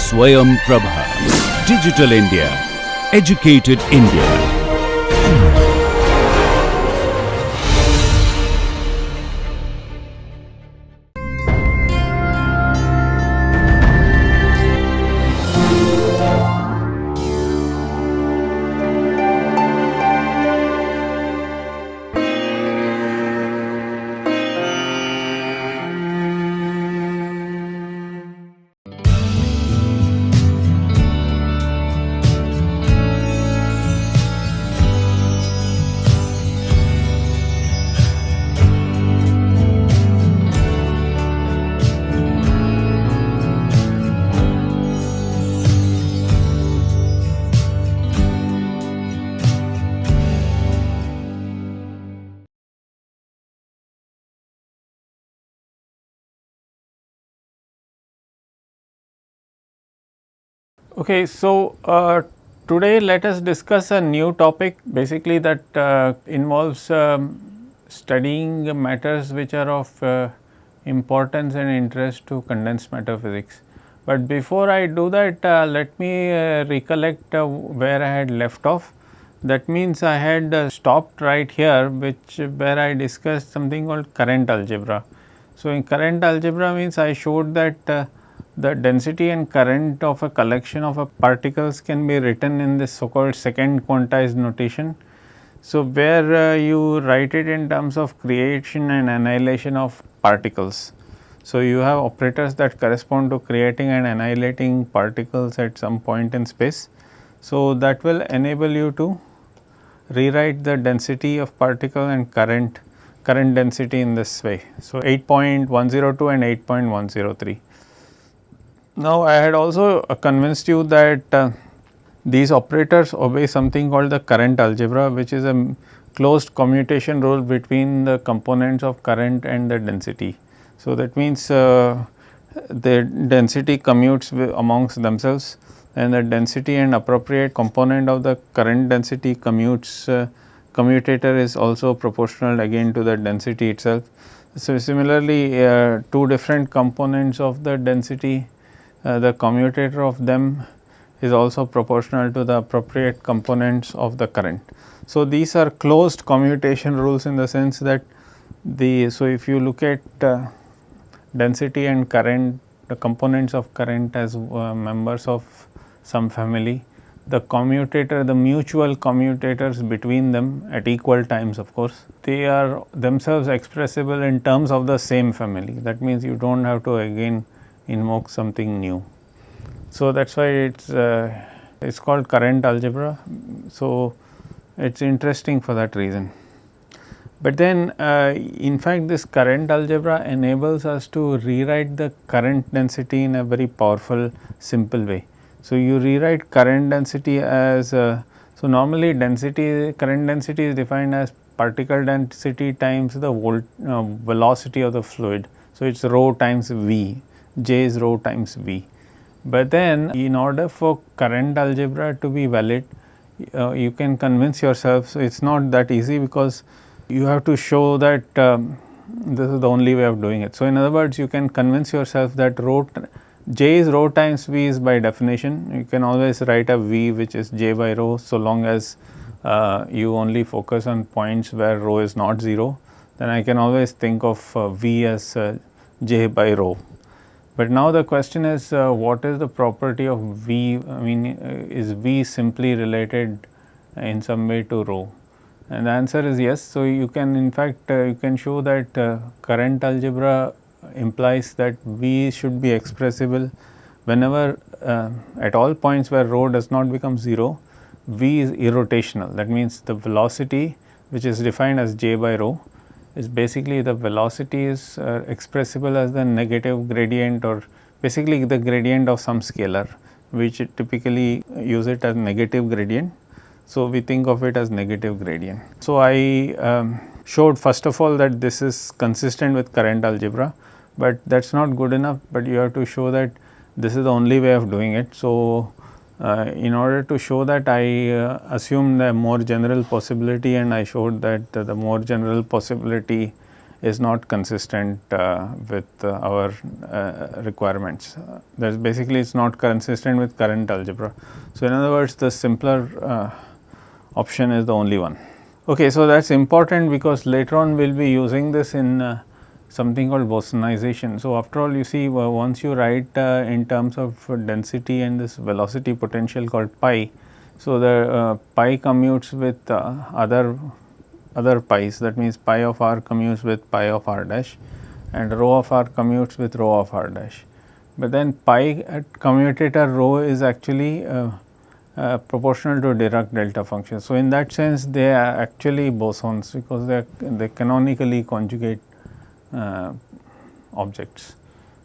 Swayam Prabha. Digital India. Educated India. Okay, so today let us discuss a new topic basically that involves studying matters which are of importance and interest to condensed matter physics. But before I do that, let me recollect where I had left off. That means I had stopped right here, where I discussed something called current algebra. So, in current algebra means I showed that the density and current of a collection of particles can be written in this so called second quantized notation. So, where you write it in terms of creation and annihilation of particles. So, you have operators that correspond to creating and annihilating particles at some point in space. So, that will enable you to rewrite the density of particle and current density in this way. So, 8.102 and 8.103. Now, I had also convinced you that these operators obey something called the current algebra, which is a closed commutation rule between the components of current and the density. So, that means the density commutes amongst themselves, and the density and appropriate component of the current density commutator is also proportional again to the density itself. So, similarly, two different components of the density, the commutator of them is also proportional to the appropriate components of the current. So, these are closed commutation rules in the sense that so if you look at density and current, the components of current as members of some family, the commutator, the mutual commutators between them at equal times, of course, they are themselves expressible in terms of the same family. That means you do not have to again invoke something new. So, that is why it's called current algebra. So, it is interesting for that reason. But then in fact, this current algebra enables us to rewrite the current density in a very powerful simple way. So, you rewrite current density as so normally current density is defined as particle density times the velocity of the fluid. So, it is rho times V, J is rho times V. But then in order for current algebra to be valid, you can convince yourself, so it is not that easy because you have to show that this is the only way of doing it. So, in other words, you can convince yourself that J is rho times V is by definition. You can always write a V which is J by rho, so long as you only focus on points where rho is not 0, then I can always think of V as J by rho. But now the question is what is the property of V? I mean, is V simply related in some way to rho? And the answer is yes. So, you can in fact you can show that current algebra implies that V should be expressible whenever at all points where rho does not become 0, V is irrotational. That means the velocity which is defined as J by rho is basically the velocity is expressible as the negative gradient, or basically the gradient of some scalar, which typically use it as negative gradient. So, we think of it as negative gradient. So, I showed first of all that this is consistent with current algebra, but that is not good enough, but you have to show that this is the only way of doing it. So, in order to show that, I assumed a more general possibility, and I showed that the more general possibility is not consistent with our requirements. That's basically it's not consistent with current algebra. So, in other words, the simpler option is the only one. Okay, so that's important because later on we will be using this in something called Bosonization. So, after all, you see, once you write in terms of density and this velocity potential called pi, so the pi commutes with other pi's, that means pi of r commutes with pi of r dash and rho of r commutes with rho of r dash. But then pi at commutator rho is actually proportional to Dirac delta function. So, in that sense they are actually bosons because they canonically conjugate objects.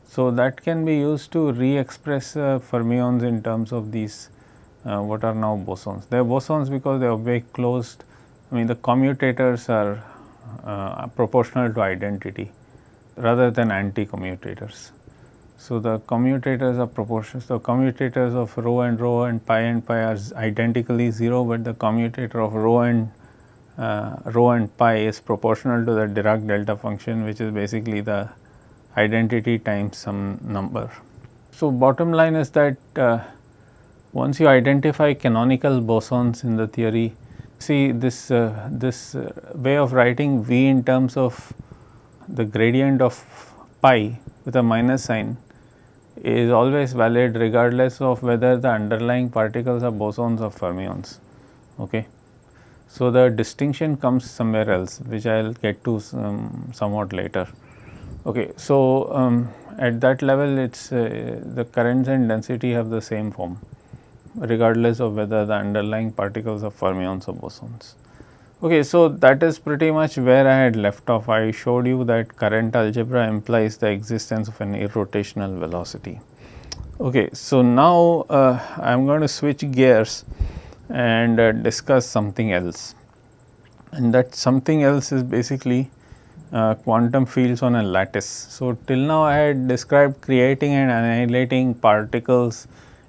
So, that can be used to re-express fermions in terms of these what are now bosons. They are bosons because they obey closed, I mean the commutators are proportional to identity rather than anti-commutators. So, the commutators are proportional. So, commutators of rho and pi are identically 0, but the commutator of rho and pi is proportional to the Dirac delta function, which is basically the identity times some number. So, bottom line is that once you identify canonical bosons in the theory, see this way of writing V in terms of the gradient of pi with a minus sign is always valid regardless of whether the underlying particles are bosons or fermions. Okay. So, the distinction comes somewhere else, which I will get to somewhat later. Okay. So, at that level it is the currents and density have the same form regardless of whether the underlying particles are fermions or bosons. Okay, so that is pretty much where I had left off. I showed you that current algebra implies the existence of an irrotational velocity. Okay, so now I am going to switch gears and discuss something else, and that something else is basically quantum fields on a lattice. So, till now I had described creating and annihilating particles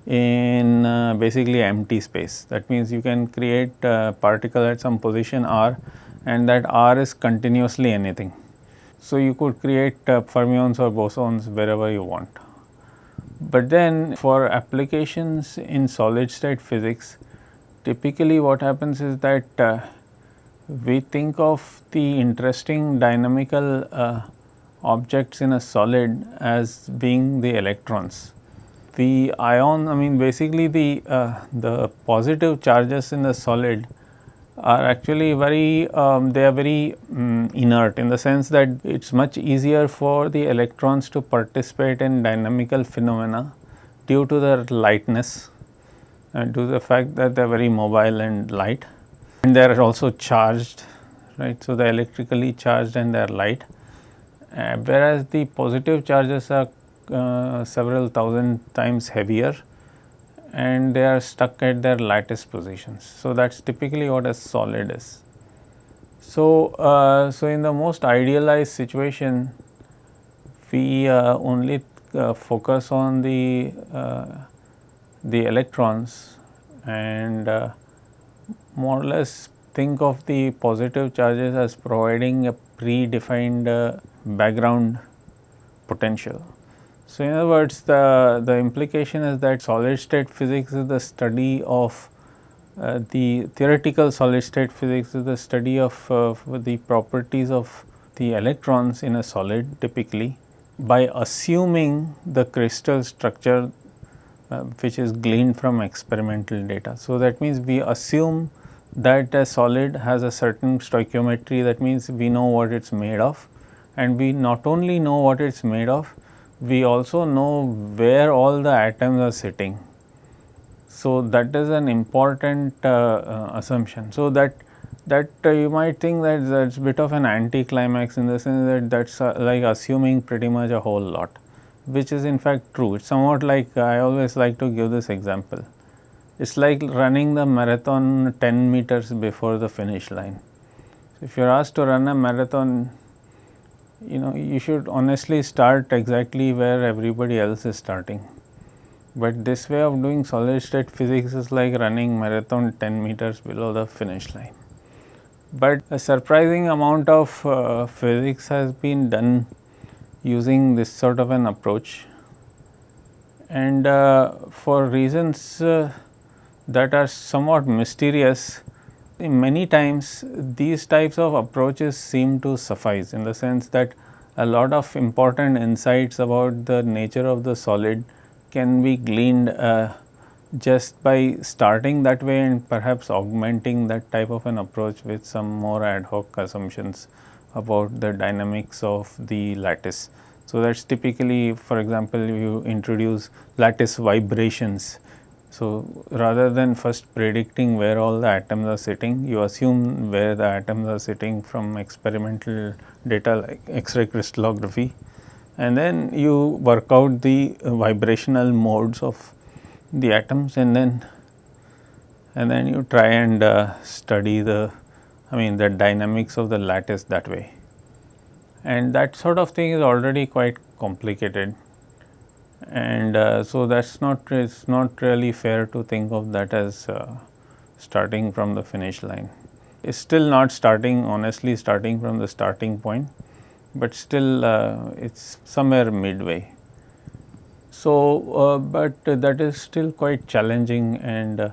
in basically empty space. That means you can create a particle at some position r and that r is continuously anything. So, you could create fermions or bosons wherever you want. But then for applications in solid state physics, typically what happens is that we think of the interesting dynamical objects in a solid as being the electrons. The ion, I mean basically the positive charges in the solid are actually very, they are very inert in the sense that it is much easier for the electrons to participate in dynamical phenomena due to their lightness and due to the fact that they are very mobile and light, and they are also charged, right. So, they are electrically charged and they are light, whereas the positive charges are several thousand times heavier and they are stuck at their lattice positions. So, that is typically what a solid is. So, so in the most idealized situation, we only focus on the electrons and more or less think of the positive charges as providing a predefined background potential. So, in other words, the implication is that solid state physics is the study of the theoretical solid state physics is the study of the properties of the electrons in a solid typically by assuming the crystal structure which is gleaned from experimental data. So, that means we assume that a solid has a certain stoichiometry, that means we know what it is made of, and we not only know what it is made of, we also know where all the atoms are sitting. So, that is an important assumption. So, that you might think that is a bit of an anticlimax in the sense that is like assuming pretty much a whole lot, which is in fact true. It is somewhat like I always like to give this example. It is like running the marathon 10 meters before the finish line. So, if you are asked to run a marathon, you should honestly start exactly where everybody else is starting. But this way of doing solid state physics is like running marathon 10 meters below the finish line. But a surprising amount of physics has been done using this sort of an approach, and for reasons that are somewhat mysterious, many times these types of approaches seem to suffice, in the sense that a lot of important insights about the nature of the solid can be gleaned just by starting that way and perhaps augmenting that type of an approach with some more ad hoc assumptions about the dynamics of the lattice. So, that is typically, for example, you introduce lattice vibrations. So, rather than first predicting where all the atoms are sitting, you assume where the atoms are sitting from experimental data like X-ray crystallography, and then you work out the vibrational modes of the atoms, and then you try and study the dynamics of the lattice that way. And that sort of thing is already quite complicated, and so it's not really fair to think of that as starting from the finish line. It's still not honestly starting from the starting point, but still it's somewhere midway. So, but that is still quite challenging, and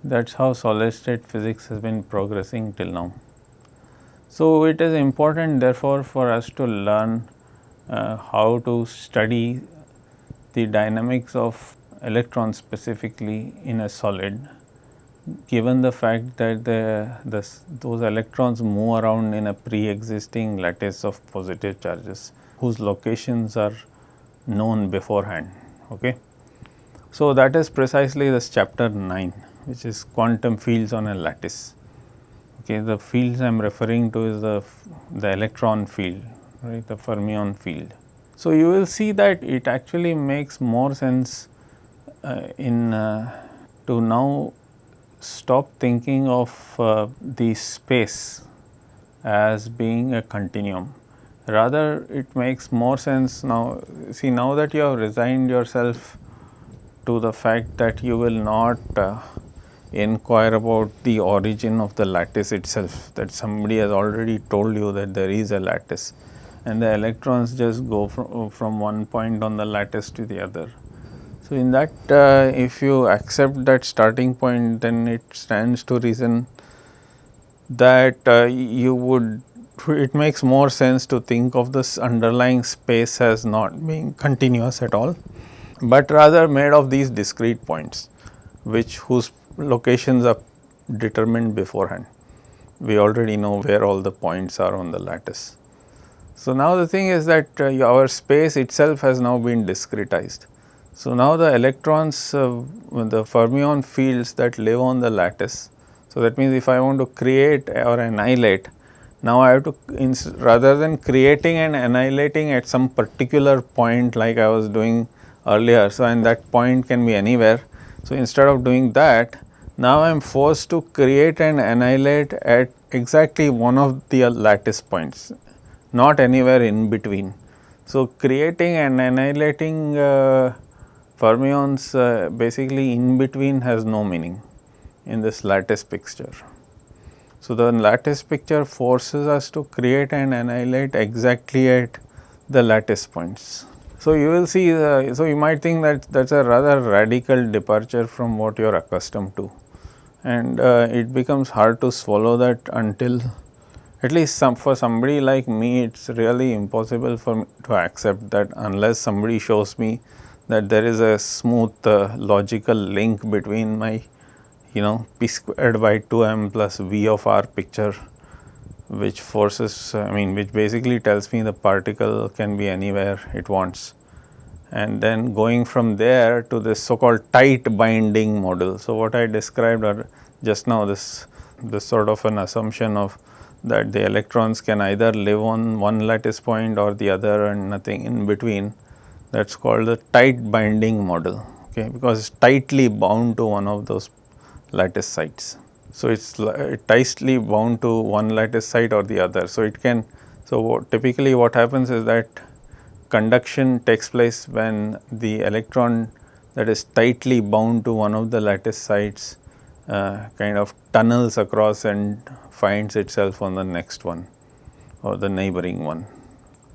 that's how solid state physics has been progressing till now. So, it is important therefore for us to learn how to study the dynamics of electrons specifically in a solid, given the fact that those electrons move around in a pre-existing lattice of positive charges whose locations are known beforehand. Okay. So, that is precisely this chapter 9, which is quantum fields on a lattice. Okay, the fields I am referring to is the electron field, right, the fermion field. So, you will see that it actually makes more sense to now stop thinking of the space as being a continuum. Rather, it makes more sense now. See, now that you have resigned yourself to the fact that you will not inquire about the origin of the lattice itself, that somebody has already told you that there is a lattice and the electrons just go from one point on the lattice to the other. So, in that if you accept that starting point, then it stands to reason that it makes more sense to think of this underlying space as not being continuous at all, but rather made of these discrete points whose locations are determined beforehand. We already know where all the points are on the lattice. So, now the thing is that our space itself has now been discretized. So, now the electrons, the fermion fields that live on the lattice. So, that means if I want to create or annihilate, now I have to, rather than creating and annihilating at some particular point like I was doing earlier. So, and that point can be anywhere. So, instead of doing that, now I am forced to create and annihilate at exactly one of the lattice points, not anywhere in between. So, creating and annihilating fermions basically in between has no meaning in this lattice picture. So, the lattice picture forces us to create and annihilate exactly at the lattice points. So, you will see, so you might think that is a rather radical departure from what you are accustomed to, and it becomes hard to swallow that until, at least for somebody like me, it is really impossible for me to accept that unless somebody shows me that there is a smooth logical link between my p squared by 2m plus v of r picture, which forces which basically tells me the particle can be anywhere it wants, and then going from there to this so called tight binding model. So, what I described just now, this sort of an assumption of that the electrons can either live on one lattice point or the other and nothing in between, that is called the tight binding model, okay, because it is tightly bound to one of those lattice sites. So, it is tightly bound to one lattice site or the other. So, it can, so typically what happens is that conduction takes place when the electron that is tightly bound to one of the lattice sites kind of tunnels across and finds itself on the next one or the neighboring one.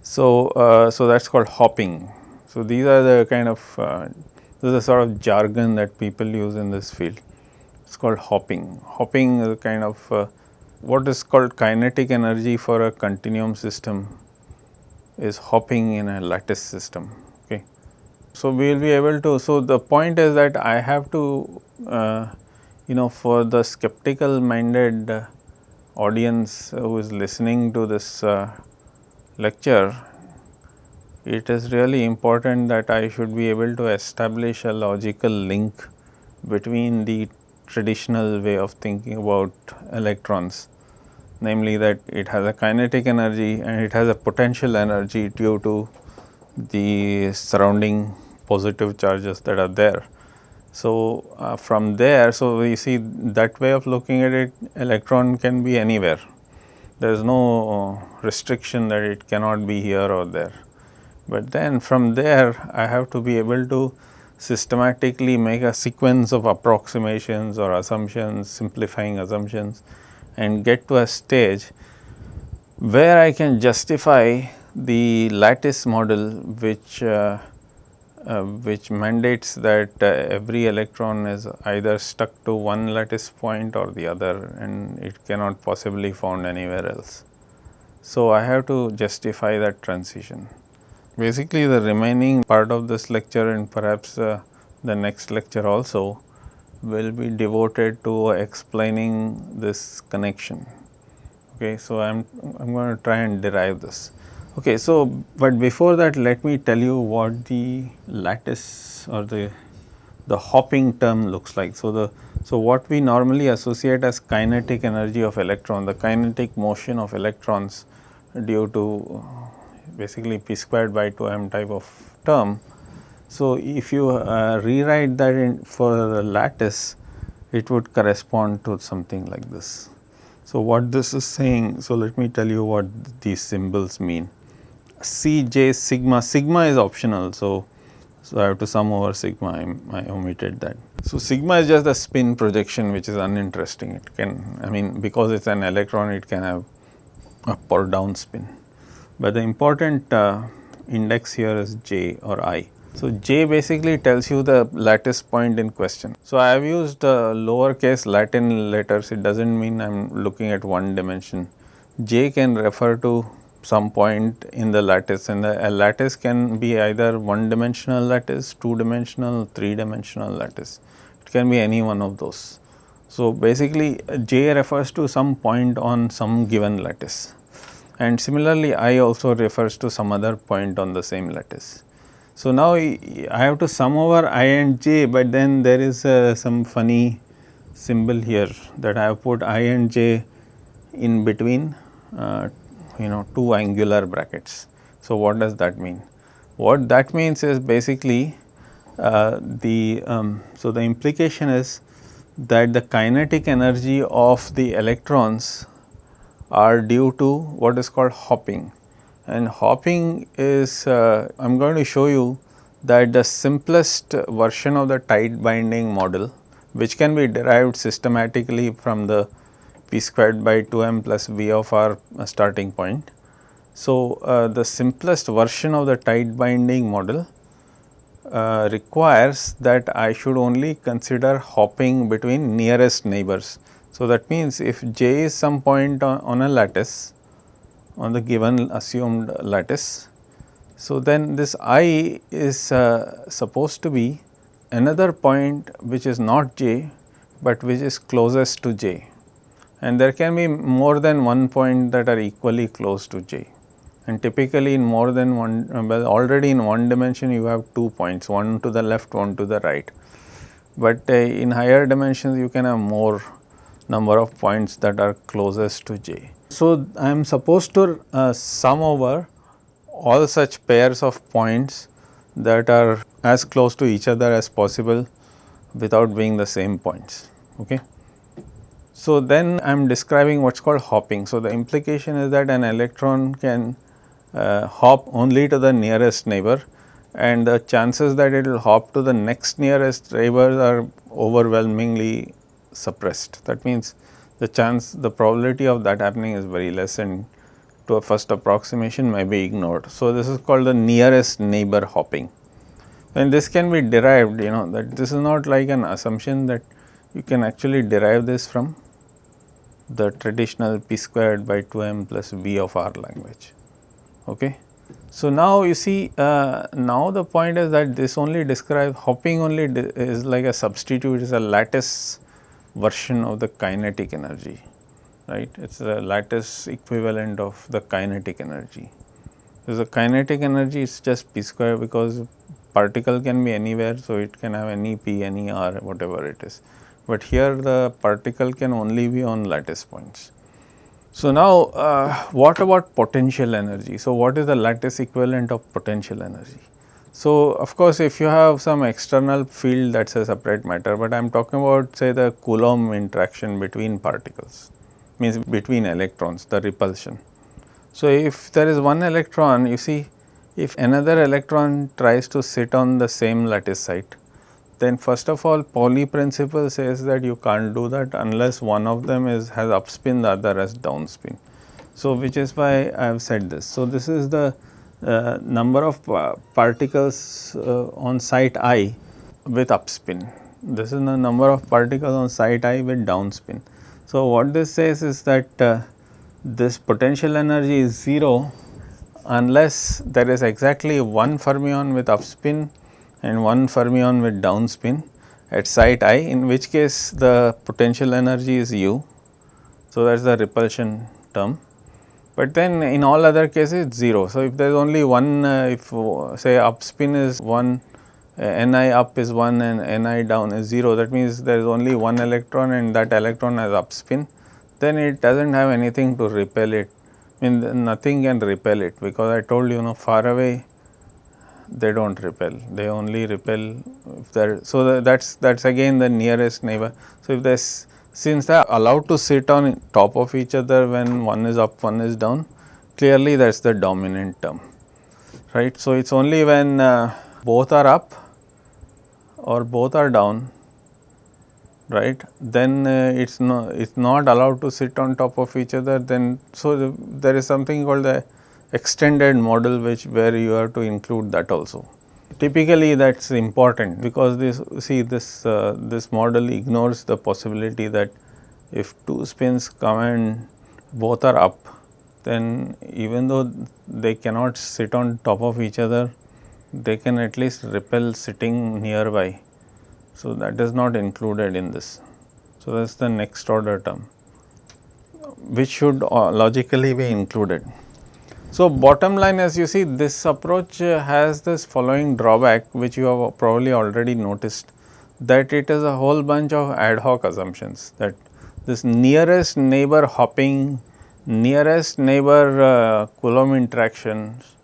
So, so that's called hopping. So, these are the kind of this is a sort of jargon that people use in this field. It's called hopping. Hopping is a kind of what is called kinetic energy for a continuum system is hopping in a lattice system. Okay. So, we will be able to, so the point is that I have to for the skeptical minded audience who is listening to this lecture, it is really important that I should be able to establish a logical link between the traditional way of thinking about electrons, namely that it has a kinetic energy and it has a potential energy due to the surrounding positive charges that are there. So, from there, so we see that way of looking at it, electron can be anywhere. There is no restriction that it cannot be here or there. But then from there, I have to be able to systematically make a sequence of approximations or assumptions, simplifying assumptions, and get to a stage where I can justify the lattice model which mandates that every electron is either stuck to one lattice point or the other, and it cannot possibly found anywhere else. So, I have to justify that transition. Basically, the remaining part of this lecture and perhaps the next lecture also will be devoted to explaining this connection. Okay, so I am going to try and derive this. Okay, so but before that, let me tell you what the lattice or the hopping term looks like. So what we normally associate as kinetic energy of electron, the kinetic motion of electrons due to basically p squared by 2m type of term. So, if you rewrite that for the lattice, it would correspond to something like this. So, what this is saying, so let me tell you what these symbols mean. Cj sigma, sigma is optional. So, I have to sum over sigma, I omitted that. So, sigma is just the spin projection which is uninteresting. It can, I mean, because it is an electron, it can have up or down spin. But the important index here is j or I. So, j basically tells you the lattice point in question. So, I have used lowercase Latin letters, it does not mean I am looking at one dimension. J can refer to some point in the lattice, and a lattice can be either one dimensional lattice, two dimensional, three dimensional lattice. It can be any one of those. So, basically j refers to some point on some given lattice, and similarly I also refers to some other point on the same lattice. So, now I have to sum over I and j, but then there is some funny symbol here that I have put I and j in between two angular brackets. So, what does that mean? What that means is basically so the implication is that the kinetic energy of the electrons are due to what is called hopping, and hopping is I am going to show you that the simplest version of the tight binding model, which can be derived systematically from the p squared by 2m plus v of r starting point. So, the simplest version of the tight binding model requires that I should only consider hopping between nearest neighbors. So, that means if j is some point on a lattice, on the given assumed lattice, so then this I is supposed to be another point which is not j, but which is closest to j, and there can be more than one point that are equally close to j, and typically in more than one, well, already in one dimension you have 2 points, one to the left, one to the right, but in higher dimensions you can have more number of points that are closest to j. So, I am supposed to sum over all such pairs of points that are as close to each other as possible without being the same points. Okay. So, then I am describing what is called hopping. So, the implication is that an electron can hop only to the nearest neighbor, and the chances that it will hop to the next nearest neighbor are overwhelmingly suppressed. That means the probability of that happening is very less, and to a first approximation may be ignored. So, this is called the nearest neighbor hopping, and this can be derived, that this is not like an assumption, that you can actually derive this from the traditional p squared by 2m plus b of R language. Okay. So, now you see, now the point is that this only describes hopping, only is like a substitute, is a lattice version of the kinetic energy, right. It is a lattice equivalent of the kinetic energy. So, the kinetic energy is just p square, because particle can be anywhere. So, it can have any p, any r, whatever it is, but here the particle can only be on lattice points. So, now what about potential energy? So, what is the lattice equivalent of potential energy? So, of course, if you have some external field, that is a separate matter, but I am talking about, say, the Coulomb interaction between particles, means between electrons, the repulsion. So, if there is one electron, you see, if another electron tries to sit on the same lattice site, then first of all, Pauli principle says that you can't do that unless one of them has upspin, the other has downspin. So, which is why I have said this. So, this is the number of particles on site I with upspin. This is the number of particles on site I with downspin. So, what this says is that this potential energy is 0 unless there is exactly one fermion with upspin and one fermion with downspin at site I, in which case the potential energy is U. So, that is the repulsion term, but then in all other cases it is 0. So, if there is only one, if say upspin is 1, Ni up is 1 and Ni down is 0, that means there is only one electron and that electron has upspin, then it does not have anything to repel it, I mean nothing can repel it, because I told you, far away they do not repel, they only repel if there. So, that is again the nearest neighbor. So, if there is, since they are allowed to sit on top of each other when one is up, one is down, clearly that is the dominant term, right. So, it is only when both are up or both are down, right, then it is not allowed to sit on top of each other, then. So, there is something called the extended model, where you have to include that also. Typically that is important, because this model ignores the possibility that if two spins come and both are up, then even though they cannot sit on top of each other, they can at least repel sitting nearby. So, that is not included in this. So, that is the next order term, which should logically be included. So, bottom line, as you see, this approach has this following drawback, which you have probably already noticed, that it is a whole bunch of ad hoc assumptions, that this nearest neighbor hopping, nearest neighbor Coulomb interactions,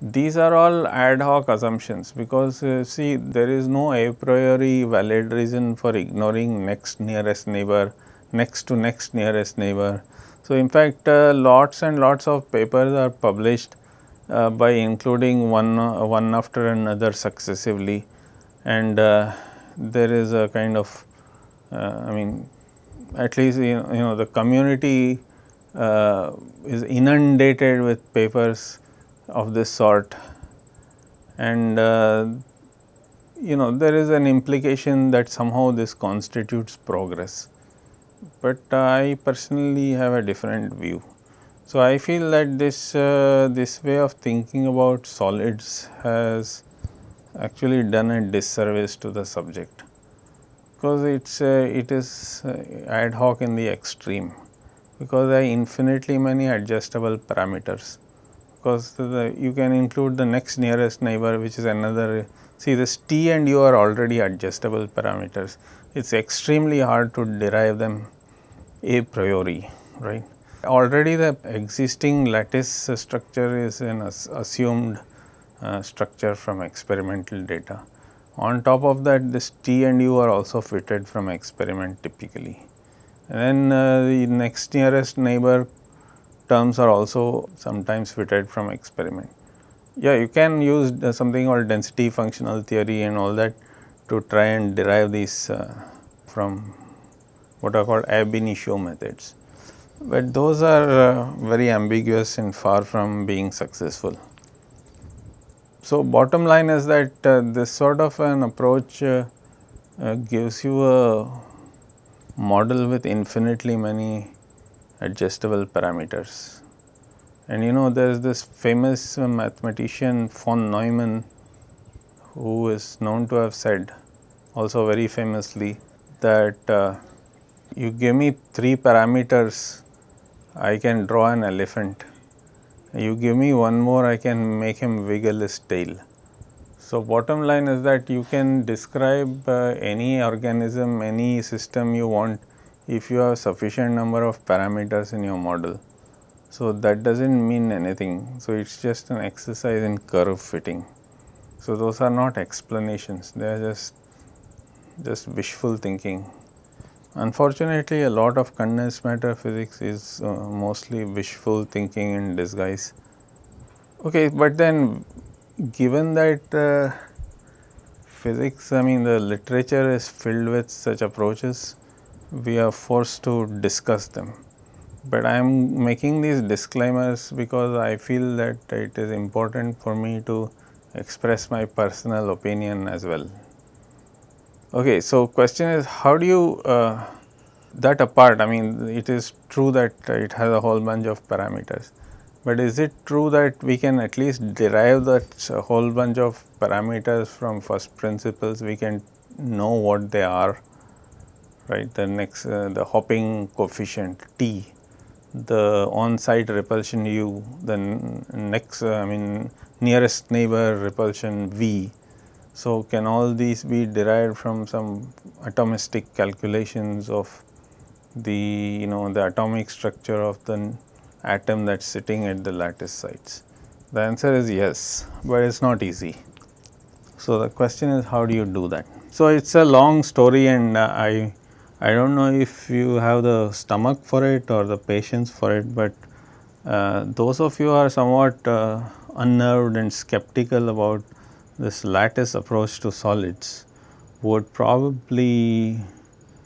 these are all ad hoc assumptions, because see, there is no a priori valid reason for ignoring next nearest neighbor, next to next nearest neighbor. So, in fact, lots and lots of papers are published by including one after another successively, and there is a kind of I mean, at least the community is inundated with papers of this sort, and there is an implication that somehow this constitutes progress. But I personally have a different view. So, I feel that this way of thinking about solids has actually done a disservice to the subject, because it is ad hoc in the extreme, because there are infinitely many adjustable parameters, because you can include the next nearest neighbor, which is another. See, this T and U are already adjustable parameters. It is extremely hard to derive them a priori, right. Already the existing lattice structure is an assumed structure from experimental data. On top of that, this T and U are also fitted from experiment typically. And then the next nearest neighbor terms are also sometimes fitted from experiment. Yeah, you can use something called density functional theory and all that to try and derive these from what are called ab initio methods. But those are very ambiguous and far from being successful. So, bottom line is that this sort of an approach gives you a model with infinitely many adjustable parameters. And you know, there is this famous mathematician von Neumann, who is known to have said also very famously that you give me 3 parameters, I can draw an elephant. You give me one more, I can make him wiggle his tail. So, bottom line is that you can describe any organism, any system you want if you have sufficient number of parameters in your model. So, that does not mean anything. So, it is just an exercise in curve fitting. So, those are not explanations, they are just wishful thinking. Unfortunately, a lot of condensed matter physics is mostly wishful thinking in disguise. Okay, but then given that physics, I mean the literature is filled with such approaches, we are forced to discuss them. But I am making these disclaimers because I feel that it is important for me to express my personal opinion as well. Okay, so question is, how do you that apart, I mean it is true that it has a whole bunch of parameters, but is it true that we can at least derive that whole bunch of parameters from first principles? We can know what they are, right? The next the hopping coefficient T, the on-site repulsion U, the next I mean nearest neighbor repulsion V. So, can all these be derived from some atomistic calculations of the the atomic structure of the atom that is sitting at the lattice sites? The answer is yes, but it is not easy. So, the question is, how do you do that? So, it is a long story, and I do not know if you have the stomach for it or the patience for it, but those of you who are somewhat unnerved and skeptical about this lattice approach to solids would probably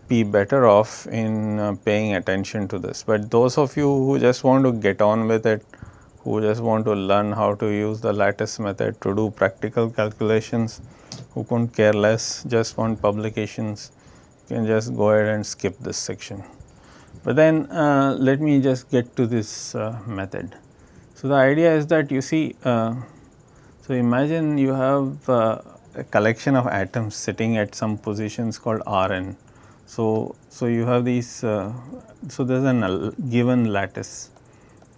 be better off in paying attention to this. But those of you who just want to get on with it, who just want to learn how to use the lattice method to do practical calculations, who couldn't care less, just want publications, can just go ahead and skip this section. But then let me just get to this method. So, the idea is that you see, so imagine you have a collection of atoms sitting at some positions called Rn. So you have these, so there is a given lattice,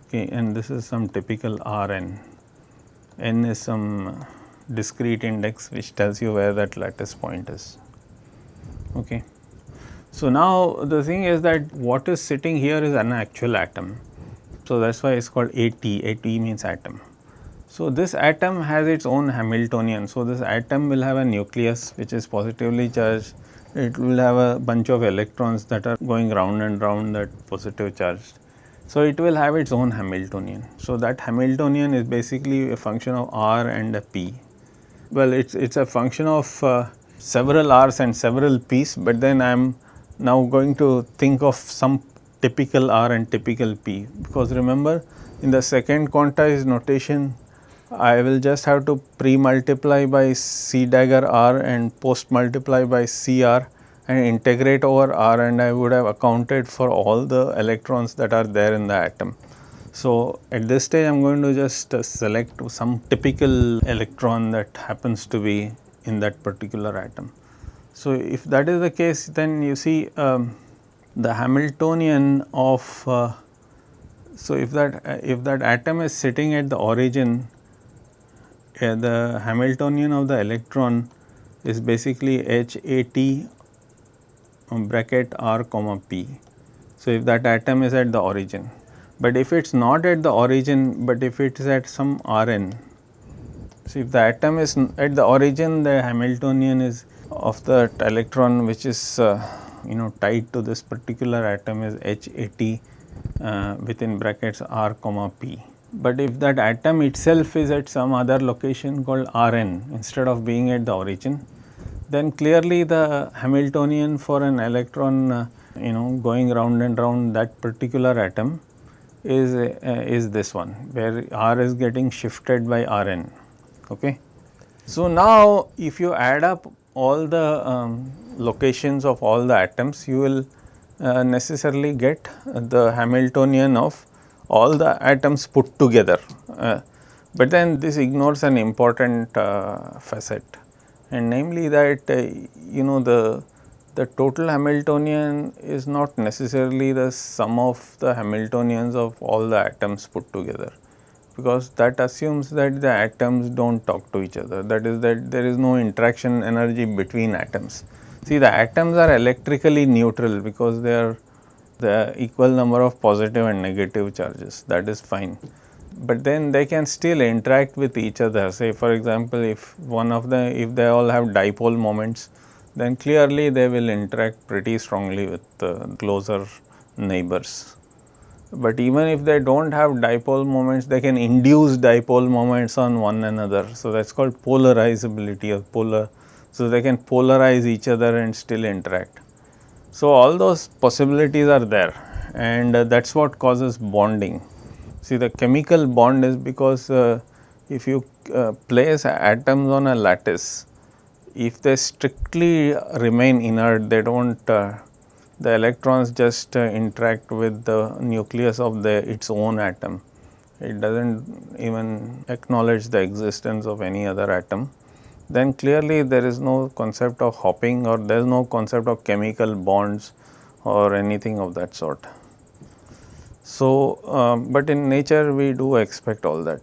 okay, and this is some typical Rn. N is some discrete index which tells you where that lattice point is. Okay. So, now the thing is that what is sitting here is an actual atom. So, that is why it is called AT, AT means atom. So, this atom has its own Hamiltonian. So, this atom will have a nucleus which is positively charged, it will have a bunch of electrons that are going round and round that positive charged. So, it will have its own Hamiltonian. So, that Hamiltonian is basically a function of R and a P. Well, it is a function of several R's and several P's, but then I am now going to think of some typical R and typical P, because remember in the second quantized notation I will just have to pre-multiply by C dagger R and post-multiply by CR and integrate over R, and I would have accounted for all the electrons that are there in the atom. So, at this stage I am going to just select some typical electron that happens to be in that particular atom. So, if that is the case, then you see the Hamiltonian of, so if that atom is sitting at the origin, the Hamiltonian of the electron is basically HAT bracket R comma P. So, if that atom is at the origin, but if it is not at the origin, but if it is at some Rn, so if the atom is at the origin, the Hamiltonian is of the electron which is tied to this particular atom is HAT within brackets R comma P. But if that atom itself is at some other location called Rn instead of being at the origin, then clearly the Hamiltonian for an electron going round and round that particular atom is this one, where R is getting shifted by Rn. Okay. So, now if you add up all the locations of all the atoms, you will necessarily get the Hamiltonian of all the atoms put together. But then this ignores an important facet, and namely that the total Hamiltonian is not necessarily the sum of the Hamiltonians of all the atoms put together, because that assumes that the atoms do not talk to each other, that is, that there is no interaction energy between atoms. See, the atoms are electrically neutral because they are the equal number of positive and negative charges, that is fine. But then they can still interact with each other. Say for example, if if they all have dipole moments, then clearly they will interact pretty strongly with closer neighbors. But even if they do not have dipole moments, they can induce dipole moments on one another. So, that is called polarizability of polar. So, they can polarize each other and still interact. So, all those possibilities are there, and that is what causes bonding. See, the chemical bond is because if you place atoms on a lattice, if they strictly remain inert, they do not the electrons just interact with the nucleus of its own atom. It does not even acknowledge the existence of any other atom. Then clearly there is no concept of hopping, or there is no concept of chemical bonds or anything of that sort. So, but in nature we do expect all that.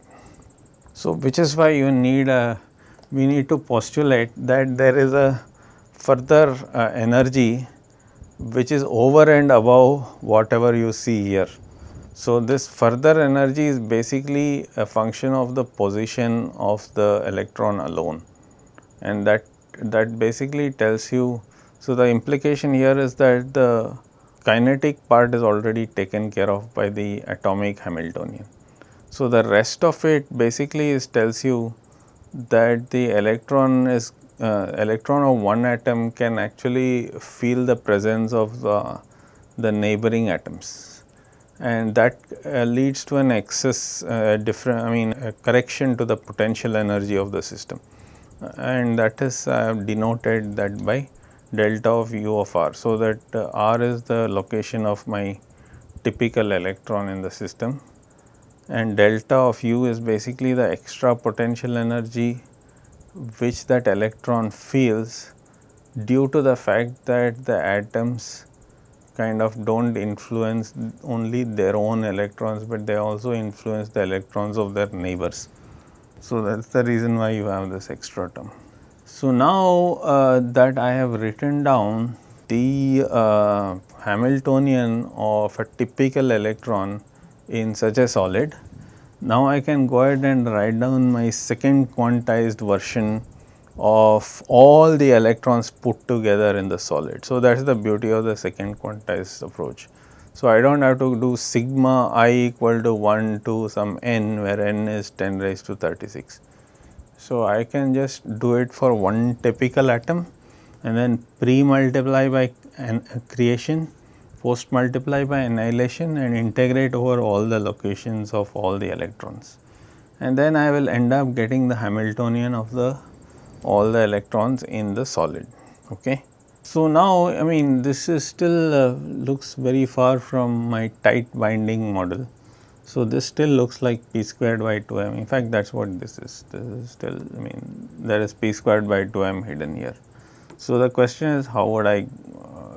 So, which is why we need to postulate that there is a further energy which is over and above whatever you see here. So, this further energy is basically a function of the position of the electron alone, and that basically tells you. So, the implication here is that the kinetic part is already taken care of by the atomic Hamiltonian. So, the rest of it basically tells you that the electron of one atom can actually feel the presence of the neighboring atoms, and that leads to an excess a correction to the potential energy of the system, and that is denoted that by delta of u of r. So, that r is the location of my typical electron in the system, and delta of u is basically the extra potential energy which that electron feels due to the fact that the atoms kind of do not influence only their own electrons, but they also influence the electrons of their neighbors. So, that is the reason why you have this extra term. So, now that I have written down the Hamiltonian of a typical electron in such a solid, now I can go ahead and write down my second quantized version of all the electrons put together in the solid. So, that is the beauty of the second quantized approach. So, I do not have to do sigma I equal to 1 to some n, where n is 10 raised to 36. So, I can just do it for one typical atom and then pre-multiply by creation, post multiply by annihilation, and integrate over all the locations of all the electrons, and then I will end up getting the Hamiltonian of all the electrons in the solid. Okay. So, now I mean this is still looks very far from my tight binding model. So, this still looks like p squared by 2m. In fact, that is what this is. This is still, I mean, there is p squared by 2m hidden here. So, the question is how would I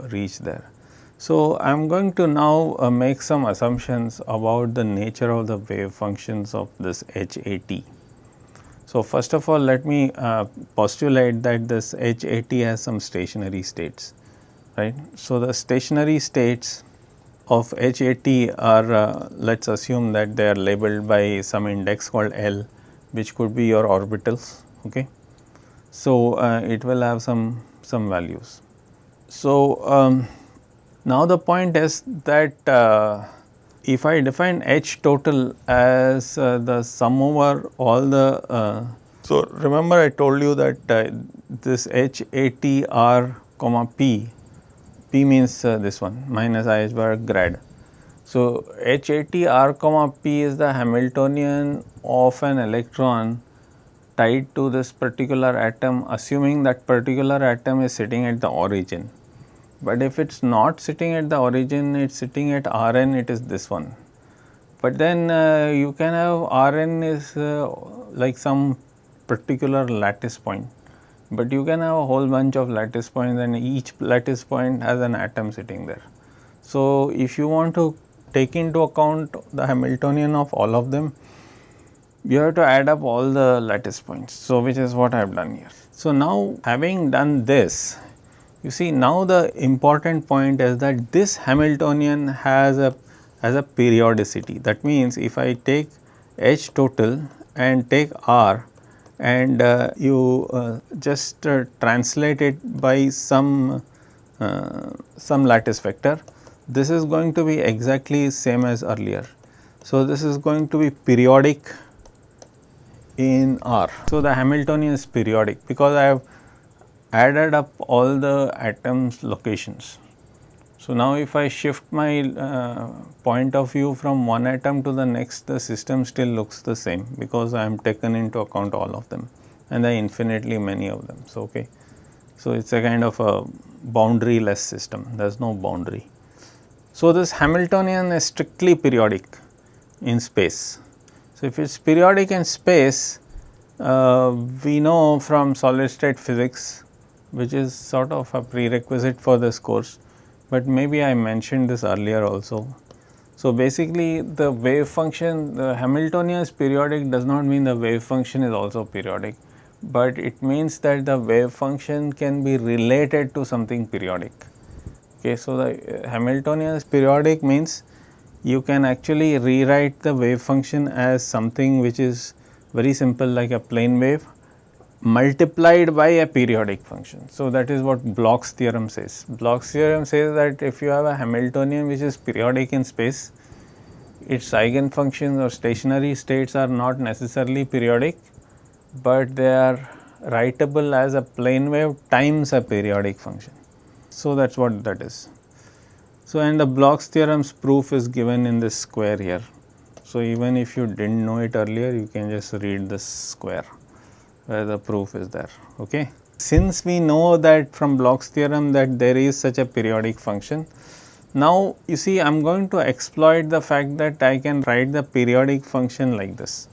reach there? So, I am going to now make some assumptions about the nature of the wave functions of this HAT. So, first of all, let me postulate that this HAT has some stationary states, right. So, the stationary states of HAT are let us assume that they are labeled by some index called L, which could be your orbitals. Okay. So, it will have some values. So, now the point is that if I define H total as the sum over all the so remember I told you that this HAT R comma P P means this one minus I h bar grad. So, H80 r comma p is the Hamiltonian of an electron tied to this particular atom, assuming that particular atom is sitting at the origin. But if it is not sitting at the origin, it is sitting at Rn, it is this one. But then you can have Rn is like some particular lattice point, but you can have a whole bunch of lattice points and each lattice point has an atom sitting there. So, if you want to take into account the Hamiltonian of all of them, you have to add up all the lattice points. So, which is what I have done here. So, now having done this, you see now the important point is that this Hamiltonian has a periodicity. That means, if I take H total and take R and you just translate it by some lattice vector, this is going to be exactly same as earlier. So, this is going to be periodic in R. So, the Hamiltonian is periodic because I have added up all the atoms locations. So, now if I shift my point of view from one atom to the next, the system still looks the same because I am taken into account all of them and there are infinitely many of them. So, okay. So, it is a kind of a boundaryless system, there is no boundary. So, this Hamiltonian is strictly periodic in space. So, if it is periodic in space, we know from solid state physics, which is sort of a prerequisite for this course, but maybe I mentioned this earlier also. So, basically the wave function, the Hamiltonian is periodic does not mean the wave function is also periodic, but it means that the wave function can be related to something periodic. Okay, so, the Hamiltonian is periodic means you can actually rewrite the wave function as something which is very simple like a plane wave multiplied by a periodic function. So, that is what Bloch's theorem says. Bloch's theorem says that if you have a Hamiltonian which is periodic in space, its eigenfunctions or stationary states are not necessarily periodic, but they are writable as a plane wave times a periodic function. So, that is what that is. So, and the Bloch's theorem's proof is given in this square here. So, even if you did not know it earlier, you can just read this square where the proof is there. Okay. Since we know that from Bloch's theorem that there is such a periodic function, now you see I am going to exploit the fact that I can write the periodic function like this,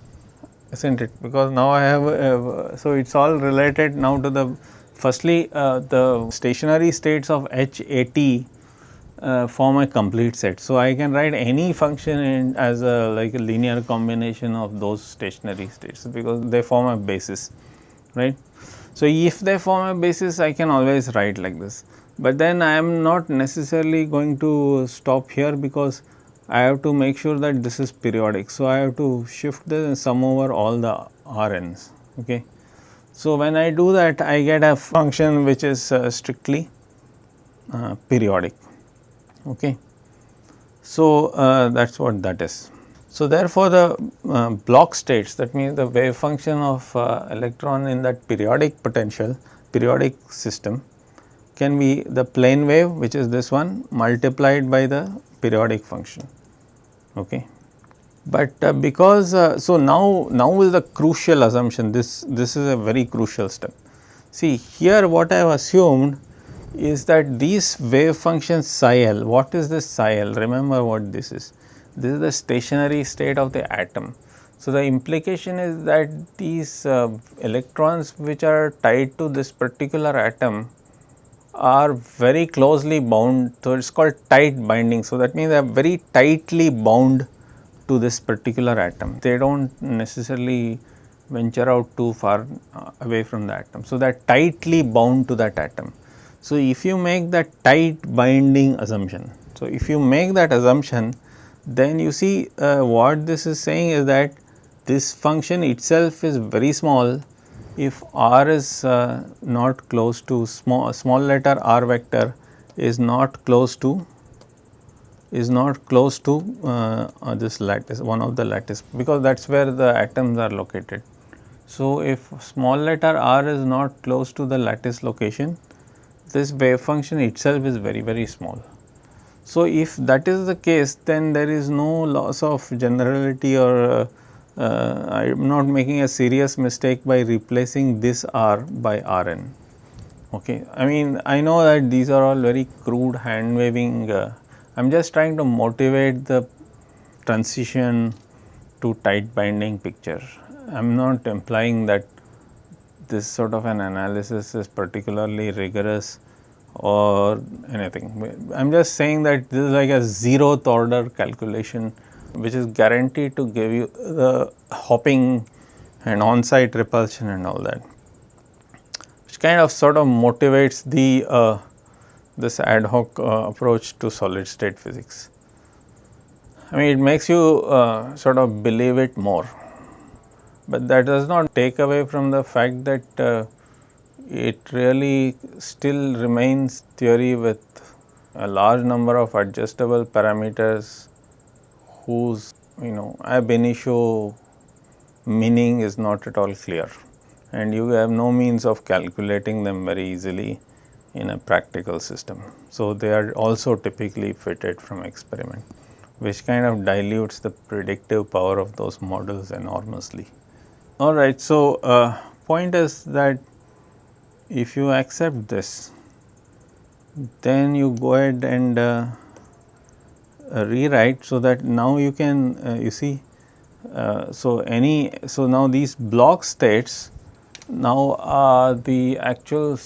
isn't it? Because now I have, so it is all related now to the, firstly the stationary states of H80 form a complete set. So, I can write any function as a like a linear combination of those stationary states because they form a basis, right. So, if they form a basis, I can always write like this, but then I am not necessarily going to stop here because I have to make sure that this is periodic. So, I have to shift the sum over all the Rn's. Okay. So, when I do that, I get a function which is strictly periodic. Okay. So, that is what that is. So, therefore, the Bloch states, that means the wave function of electron in that periodic potential, periodic system can be the plane wave, which is this one, multiplied by the periodic function. Okay. But because, so now is the crucial assumption, this is a very crucial step. See here what I have assumed is that these wave functions psi l, what is this psi l? Remember what this is the stationary state of the atom. So, the implication is that these electrons which are tied to this particular atom are very closely bound. So, it is called tight binding. So, that means they are very tightly bound to this particular atom, they do not necessarily venture out too far away from the atom. So, they are tightly bound to that atom. So, if you make that tight binding assumption, so if you make that assumption, then you see what this is saying is that this function itself is very small if r is not close to small letter r vector is not close to this lattice, one of the lattice, because that is where the atoms are located. So, if small letter r is not close to the lattice location, this wave function itself is very small. So, if that is the case, then there is no loss of generality, or I am not making a serious mistake by replacing this R by Rn. Okay. I mean, I know that these are all very crude hand waving, I am just trying to motivate the transition to tight binding picture. I am not implying that this sort of an analysis is particularly rigorous or anything. I am just saying that this is like a 0th order calculation which is guaranteed to give you the hopping and on-site repulsion and all that, which kind of sort of motivates the this ad hoc approach to solid state physics. I mean, it makes you sort of believe it more, but that does not take away from the fact that it really still remains theory with a large number of adjustable parameters whose ab initio meaning is not at all clear, and you have no means of calculating them very easily in a practical system. So, they are also typically fitted from experiment, which kind of dilutes the predictive power of those models enormously. Alright, so point is that if you accept this, then you go ahead and rewrite, so that now you can you see, so now these block states now are the actual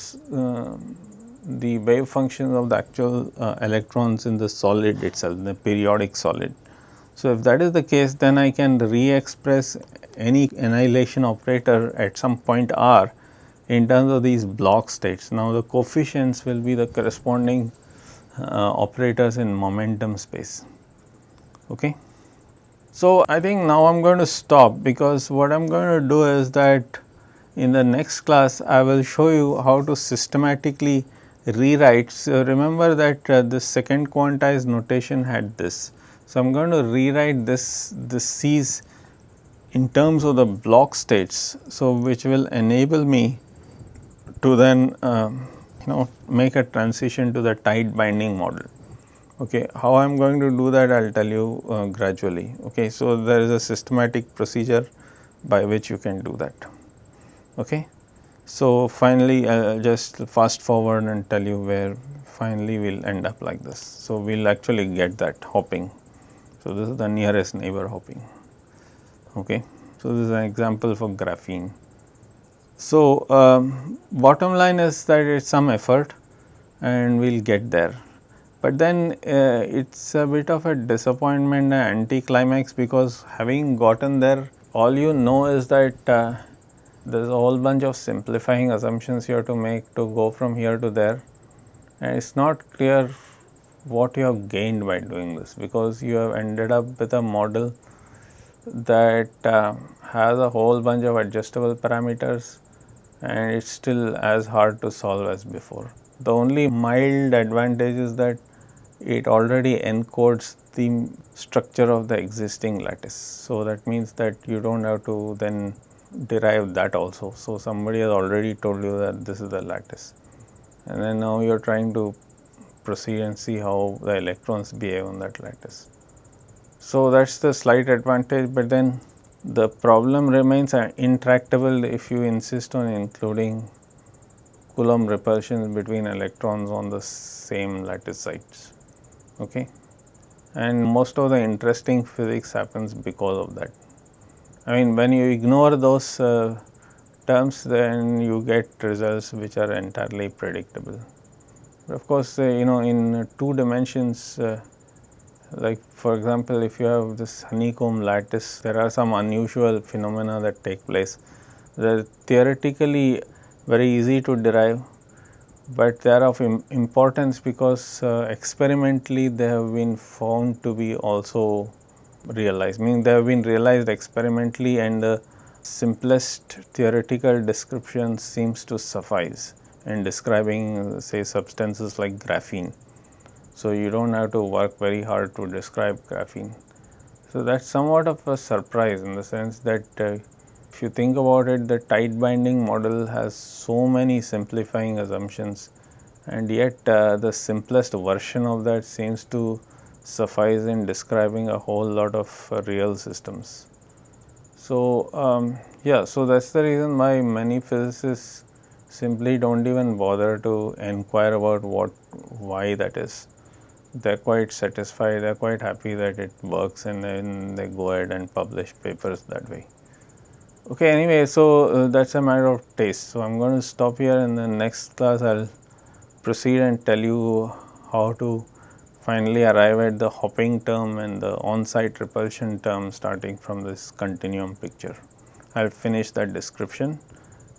the wave functions of the actual electrons in the solid itself, the periodic solid. So, if that is the case, then I can re-express any annihilation operator at some point r in terms of these block states. Now, the coefficients will be the corresponding operators in momentum space. Okay. So, I think now I am going to stop, because what I am going to do is that in the next class I will show you how to systematically rewrite. So, remember that this second quantized notation had this. So, I am going to rewrite this C's in terms of the block states. So, which will enable me to then make a transition to the tight binding model. Okay. How I am going to do that, I will tell you gradually. Okay. So, there is a systematic procedure by which you can do that. Okay. So, finally, I will just fast forward and tell you where finally we will end up like this. So, we will actually get that hopping. So, this is the nearest neighbor hopping. Okay. So, this is an example for graphene. So, bottom line is that it is some effort and we will get there, but then it is a bit of a disappointment and anti-climax, because having gotten there, all you know is that there is a whole bunch of simplifying assumptions you have to make to go from here to there, and it is not clear what you have gained by doing this, because you have ended up with a model that has a whole bunch of adjustable parameters, and it is still as hard to solve as before. The only mild advantage is that it already encodes the structure of the existing lattice. So, that means that you do not have to then derive that also. So, somebody has already told you that this is the lattice, and then now you are trying to proceed and see how the electrons behave on that lattice. So, that is the slight advantage, but then the problem remains intractable if you insist on including Coulomb repulsions between electrons on the same lattice sites. Okay. And most of the interesting physics happens because of that. I mean, when you ignore those terms, then you get results which are entirely predictable. But of course, in 2 dimensions, like for example, if you have this honeycomb lattice, there are some unusual phenomena that take place. They are theoretically very easy to derive, but they are of importance because experimentally they have been found to be also realized, meaning they have been realized experimentally, and the simplest theoretical description seems to suffice in describing say substances like graphene. So, you do not have to work very hard to describe graphene. So, that is somewhat of a surprise in the sense that if you think about it, the tight binding model has so many simplifying assumptions, and yet the simplest version of that seems to suffice in describing a whole lot of real systems. So, yeah, so that's the reason why many physicists simply don't even bother to inquire about why that is. They're quite satisfied, they're quite happy that it works, and then they go ahead and publish papers that way. Okay, anyway, so that's a matter of taste. So, I'm going to stop here. In the next class, I'll proceed and tell you how to finally arrive at the hopping term and the on-site repulsion term starting from this continuum picture. I'll finish that description,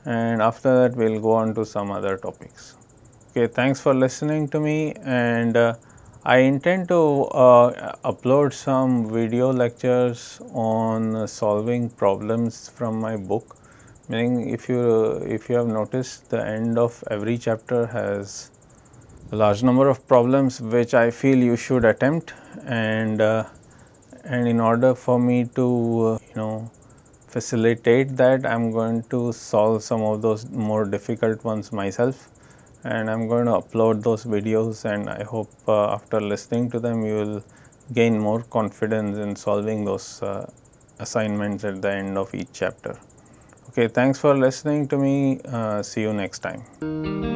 and after that we'll go on to some other topics. Okay, thanks for listening to me, and I intend to upload some video lectures on solving problems from my book. Meaning, if you have noticed, the end of every chapter has a large number of problems which I feel you should attempt, and in order for me to facilitate that, I am going to solve some of those more difficult ones myself, and I am going to upload those videos, and I hope after listening to them you will gain more confidence in solving those assignments at the end of each chapter. Okay, thanks for listening to me. See you next time.